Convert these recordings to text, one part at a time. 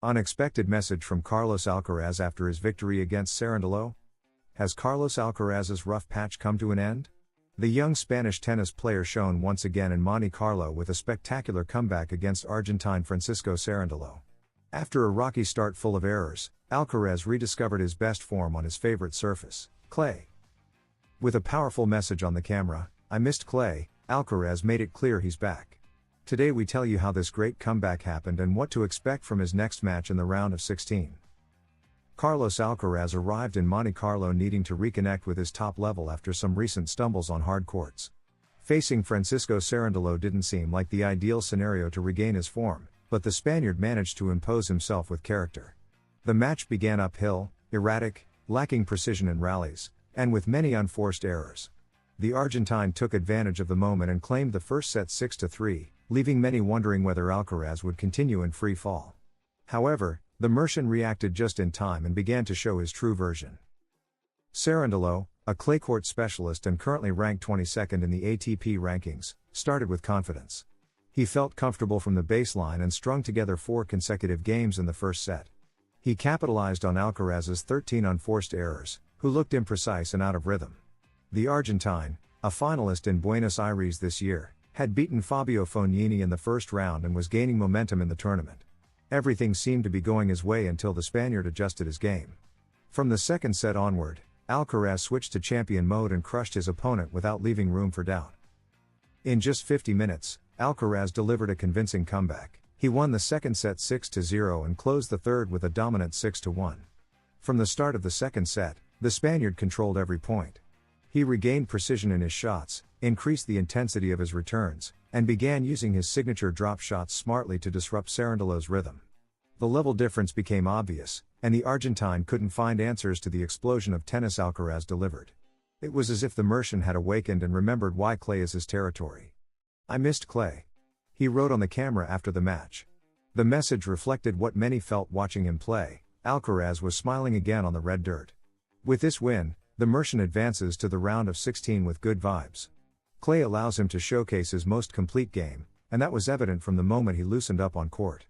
Unexpected message from Carlos Alcaraz after his victory against Cerúndolo? Has Carlos Alcaraz's rough patch come to an end? The young Spanish tennis player shone once again in Monte Carlo with a spectacular comeback against Argentine Francisco Cerúndolo. After a rocky start full of errors, Alcaraz rediscovered his best form on his favorite surface, clay. With a powerful message on the camera, "I missed clay," Alcaraz made it clear he's back. Today we tell you how this great comeback happened and what to expect from his next match in the round of 16. Carlos Alcaraz arrived in Monte Carlo needing to reconnect with his top level after some recent stumbles on hard courts. Facing Francisco Cerúndolo didn't seem like the ideal scenario to regain his form, but the Spaniard managed to impose himself with character. The match began uphill, erratic, lacking precision in rallies, and with many unforced errors. The Argentine took advantage of the moment and claimed the first set 6-3, leaving many wondering whether Alcaraz would continue in free fall. However, the Mercian reacted just in time and began to show his true version. Cerúndolo, a clay court specialist and currently ranked 22nd in the ATP rankings, started with confidence. He felt comfortable from the baseline and strung together 4 consecutive games in the first set. He capitalized on Alcaraz's 13 unforced errors, who looked imprecise and out of rhythm. The Argentine, a finalist in Buenos Aires this year, had beaten Fabio Fognini in the first round and was gaining momentum in the tournament. Everything seemed to be going his way until the Spaniard adjusted his game. From the second set onward, Alcaraz switched to champion mode and crushed his opponent without leaving room for doubt. In just 50 minutes, Alcaraz delivered a convincing comeback. He won the second set 6-0 and closed the third with a dominant 6-1. From the start of the second set, the Spaniard controlled every point. He regained precision in his shots, increased the intensity of his returns, and began using his signature drop shots smartly to disrupt Cerúndolo's rhythm. The level difference became obvious, and the Argentine couldn't find answers to the explosion of tennis Alcaraz delivered. It was as if the Mercian had awakened and remembered why clay is his territory. "I missed clay," he wrote on the camera after the match. The message reflected what many felt watching him play. Alcaraz was smiling again on the red dirt. With this win, the Mercian advances to the round of 16 with good vibes. Clay allows him to showcase his most complete game, and that was evident from the moment he loosened up on court.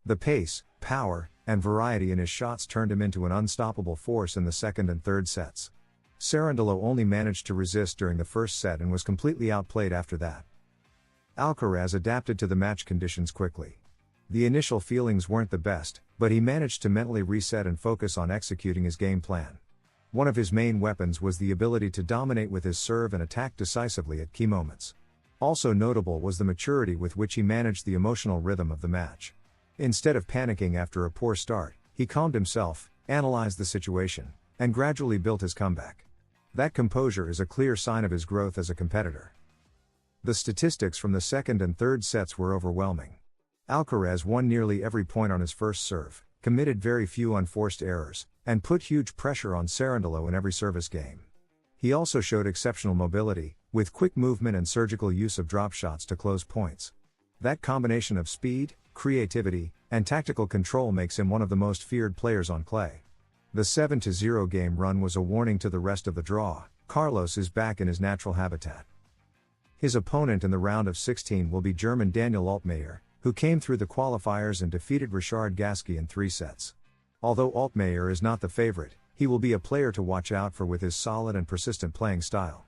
The pace, power, and variety in his shots turned him into an unstoppable force in the second and third sets. Cerúndolo only managed to resist during the first set and was completely outplayed after that. Alcaraz adapted to the match conditions quickly. The initial feelings weren't the best, but he managed to mentally reset and focus on executing his game plan. One of his main weapons was the ability to dominate with his serve and attack decisively at key moments. Also notable was the maturity with which he managed the emotional rhythm of the match. Instead of panicking after a poor start, he calmed himself, analyzed the situation, and gradually built his comeback. That composure is a clear sign of his growth as a competitor. The statistics from the second and third sets were overwhelming. Alcaraz won nearly every point on his first serve, committed very few unforced errors, and put huge pressure on Cerúndolo in every service game. He also showed exceptional mobility, with quick movement and surgical use of drop shots to close points. That combination of speed, creativity, and tactical control makes him one of the most feared players on clay. The 7-0 game run was a warning to the rest of the draw. Carlos is back in his natural habitat. His opponent in the round of 16 will be German Daniel Altmaier, who came through the qualifiers and defeated Richard Gasquet in 3 sets. Although Altmaier is not the favorite, he will be a player to watch out for with his solid and persistent playing style.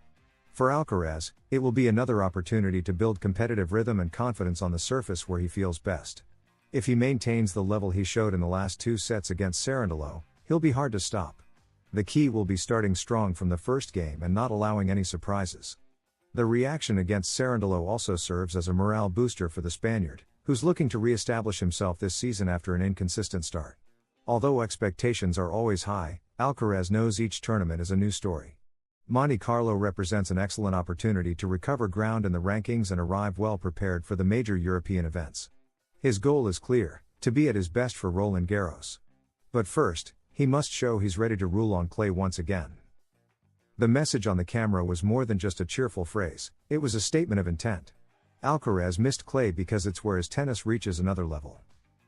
For Alcaraz, it will be another opportunity to build competitive rhythm and confidence on the surface where he feels best. If he maintains the level he showed in the last 2 sets against Cerúndolo, he'll be hard to stop. The key will be starting strong from the first game and not allowing any surprises. The reaction against Cerúndolo also serves as a morale booster for the Spaniard, who's looking to re-establish himself this season after an inconsistent start. Although expectations are always high, Alcaraz knows each tournament is a new story. Monte Carlo represents an excellent opportunity to recover ground in the rankings and arrive well prepared for the major European events. His goal is clear: to be at his best for Roland Garros. But first, he must show he's ready to rule on clay once again. The message on the camera was more than just a cheerful phrase, it was a statement of intent. Alcaraz missed clay because it's where his tennis reaches another level.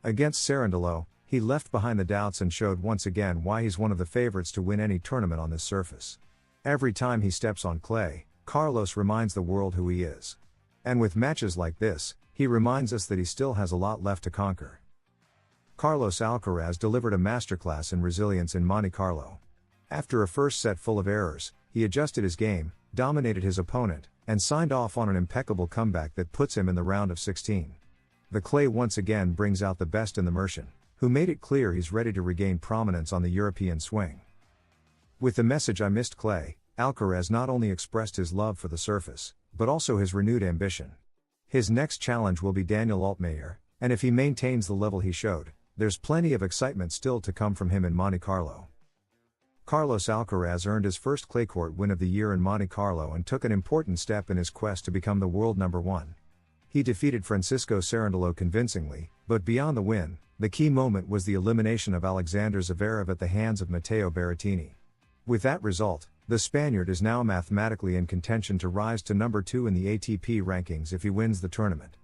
Against Cerúndolo, he left behind the doubts and showed once again why he's one of the favorites to win any tournament on this surface. Every time he steps on clay, Carlos reminds the world who he is. And with matches like this, he reminds us that he still has a lot left to conquer. Carlos Alcaraz delivered a masterclass in resilience in Monte Carlo. After a first set full of errors, he adjusted his game, dominated his opponent, and signed off on an impeccable comeback that puts him in the round of 16. The clay once again brings out the best in the Mercian, who made it clear he's ready to regain prominence on the European swing. With the message "I missed clay," Alcaraz not only expressed his love for the surface, but also his renewed ambition. His next challenge will be Daniel Altmaier, and if he maintains the level he showed, there's plenty of excitement still to come from him in Monte Carlo. Carlos Alcaraz earned his first clay court win of the year in Monte Carlo and took an important step in his quest to become the world number one. He defeated Francisco Cerundolo convincingly, but beyond the win, the key moment was the elimination of Alexander Zverev at the hands of Matteo Berrettini. With that result, the Spaniard is now mathematically in contention to rise to number 2 in the ATP rankings if he wins the tournament.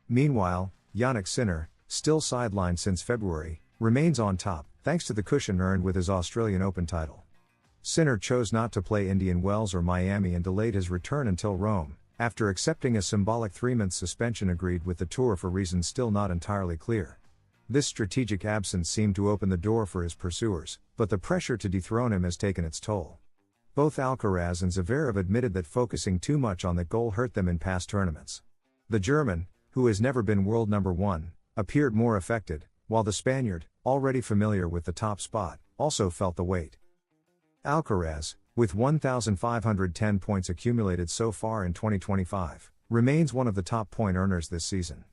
Meanwhile, Jannik Sinner, still sidelined since February, remains on top, thanks to the cushion earned with his Australian Open title. Sinner chose not to play Indian Wells or Miami and delayed his return until Rome, after accepting a symbolic 3-month suspension agreed with the tour for reasons still not entirely clear. This strategic absence seemed to open the door for his pursuers, but the pressure to dethrone him has taken its toll. Both Alcaraz and Zverev admitted that focusing too much on that goal hurt them in past tournaments. The German, who has never been world number 1, appeared more affected, while the Spaniard, already familiar with the top spot, also felt the weight. Alcaraz, with 1,510 points accumulated so far in 2025, remains one of the top point earners this season.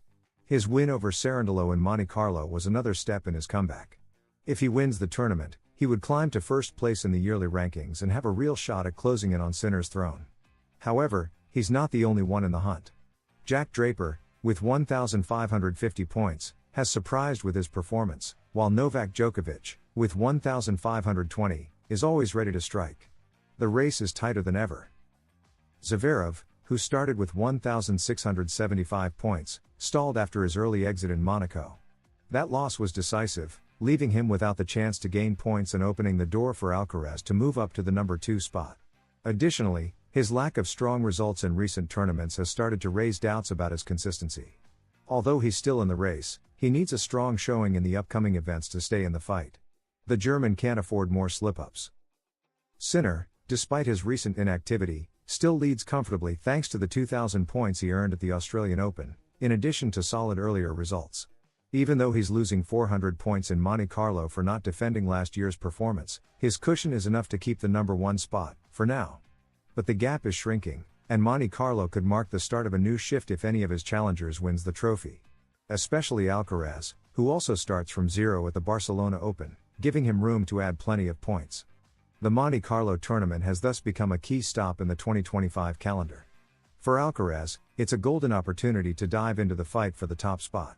His win over Cerundolo in Monte Carlo was another step in his comeback. If he wins the tournament, he would climb to first place in the yearly rankings and have a real shot at closing in on Sinner's throne. However, he's not the only one in the hunt. Jack Draper, with 1,550 points, has surprised with his performance, while Novak Djokovic, with 1,520, is always ready to strike. The race is tighter than ever. Zverev, who started with 1,675 points, stalled after his early exit in Monaco. That loss was decisive, leaving him without the chance to gain points and opening the door for Alcaraz to move up to the number 2 spot. Additionally, his lack of strong results in recent tournaments has started to raise doubts about his consistency. Although he's still in the race, he needs a strong showing in the upcoming events to stay in the fight. The German can't afford more slip-ups. Sinner, despite his recent inactivity, still leads comfortably thanks to the 2,000 points he earned at the Australian Open, in addition to solid earlier results. Even though he's losing 400 points in Monte Carlo for not defending last year's performance, his cushion is enough to keep the number 1 spot, for now. But the gap is shrinking, and Monte Carlo could mark the start of a new shift if any of his challengers wins the trophy. Especially Alcaraz, who also starts from 0 at the Barcelona Open, giving him room to add plenty of points. The Monte Carlo tournament has thus become a key stop in the 2025 calendar. For Alcaraz, it's a golden opportunity to dive into the fight for the top spot.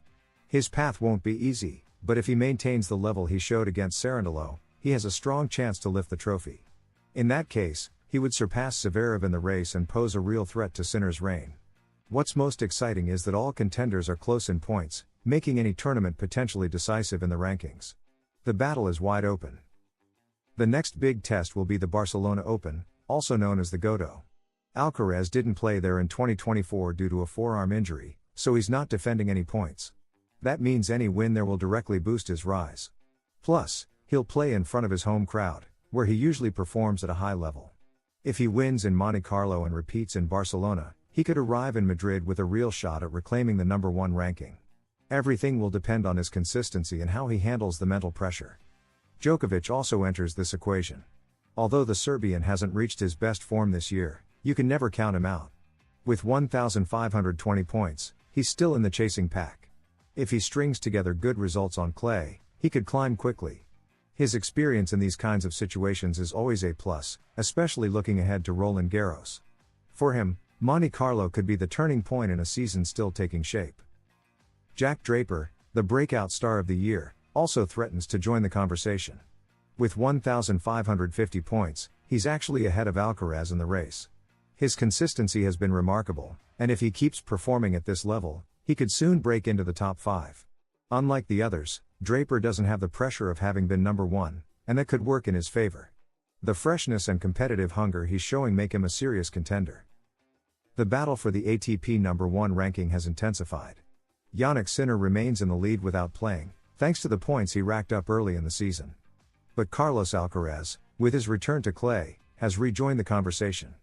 His path won't be easy, but if he maintains the level he showed against Cerundolo, he has a strong chance to lift the trophy. In that case, he would surpass Zverev in the race and pose a real threat to Sinner's reign. What's most exciting is that all contenders are close in points, making any tournament potentially decisive in the rankings. The battle is wide open. The next big test will be the Barcelona Open, also known as the Godo. Alcaraz didn't play there in 2024 due to a forearm injury, so he's not defending any points. That means any win there will directly boost his rise. Plus, he'll play in front of his home crowd, where he usually performs at a high level. If he wins in Monte Carlo and repeats in Barcelona, he could arrive in Madrid with a real shot at reclaiming the number 1 ranking. Everything will depend on his consistency and how he handles the mental pressure. Djokovic also enters this equation. Although the Serbian hasn't reached his best form this year, you can never count him out. With 1,520 points, he's still in the chasing pack. If he strings together good results on clay, he could climb quickly. His experience in these kinds of situations is always a plus, especially looking ahead to Roland Garros. For him, Monte Carlo could be the turning point in a season still taking shape. Jack Draper, the breakout star of the year, also threatens to join the conversation. With 1,550 points, he's actually ahead of Alcaraz in the race. His consistency has been remarkable, and if he keeps performing at this level, he could soon break into the top 5. Unlike the others, Draper doesn't have the pressure of having been number 1, and that could work in his favor. The freshness and competitive hunger he's showing make him a serious contender. The battle for the ATP number 1 ranking has intensified. Jannik Sinner remains in the lead without playing, thanks to the points he racked up early in the season. But Carlos Alcaraz, with his return to clay, has rejoined the conversation.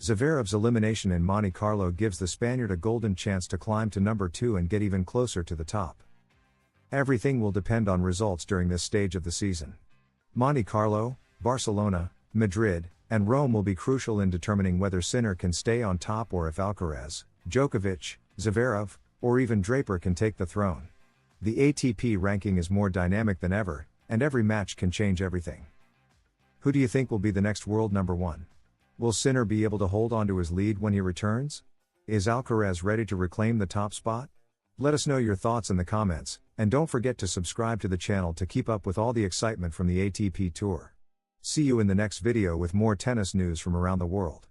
Zverev's elimination in Monte Carlo gives the Spaniard a golden chance to climb to number 2 and get even closer to the top. Everything will depend on results during this stage of the season. Monte Carlo, Barcelona, Madrid, and Rome will be crucial in determining whether Sinner can stay on top or if Alcaraz, Djokovic, Zverev, or even Draper can take the throne. The ATP ranking is more dynamic than ever, and every match can change everything. Who do you think will be the next world number 1? Will Sinner be able to hold on to his lead when he returns? Is Alcaraz ready to reclaim the top spot? Let us know your thoughts in the comments, and don't forget to subscribe to the channel to keep up with all the excitement from the ATP Tour. See you in the next video with more tennis news from around the world.